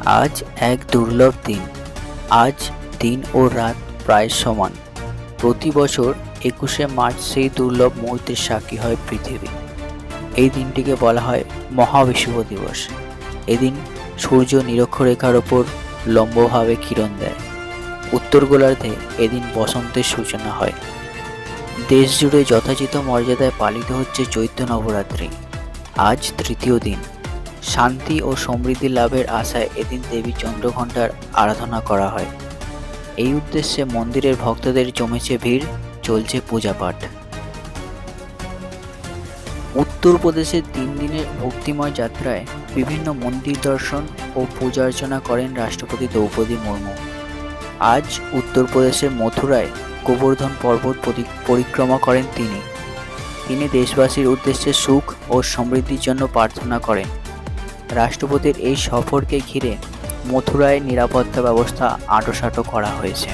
আজ এক দুর্লভ দিন। আজ দিন ও রাত প্রায় সমান। প্রতি বছর ২১শে মার্চ সেই দুর্লভ মুহূর্তের সাক্ষী হয় পৃথিবী। এই দিনটিকে বলা হয় মহাবিষুব দিবস। এদিন সূর্য নিরক্ষরেখার ওপর লম্বভাবে কিরণ দেয়। উত্তর গোলার্ধে এদিন বসন্তের সূচনা হয়। দেশ জুড়ে যথাযথ মর্যাদায় পালিত হচ্ছে চৈত্র নবরাত্রি। আজ তৃতীয় দিন। শান্তি ও সমৃদ্ধি লাভের আশায় এদিন দেবী চন্দ্রঘণ্টার আরাধনা করা হয়। এই উদ্দেশ্যে মন্দিরের ভক্তদের জমেছে ভিড়, চলছে পূজাপাঠ। উত্তরপ্রদেশের ৩ দিনের ভক্তিময় যাত্রায় বিভিন্ন মন্দির দর্শন ও পূজা অর্চনা করেন রাষ্ট্রপতি দ্রৌপদী মুর্মু। আজ উত্তরপ্রদেশের মথুরায় গোবর্ধন পর্বত পরিক্রমা করেন তিনি দেশবাসীর উদ্দেশ্যে সুখ ও সমৃদ্ধির জন্য প্রার্থনা করেন। রাষ্ট্রপতির এই সফরকে ঘিরে মথুরায় নিরাপত্তা ব্যবস্থা আঁটোসাঁটো করা হয়েছে।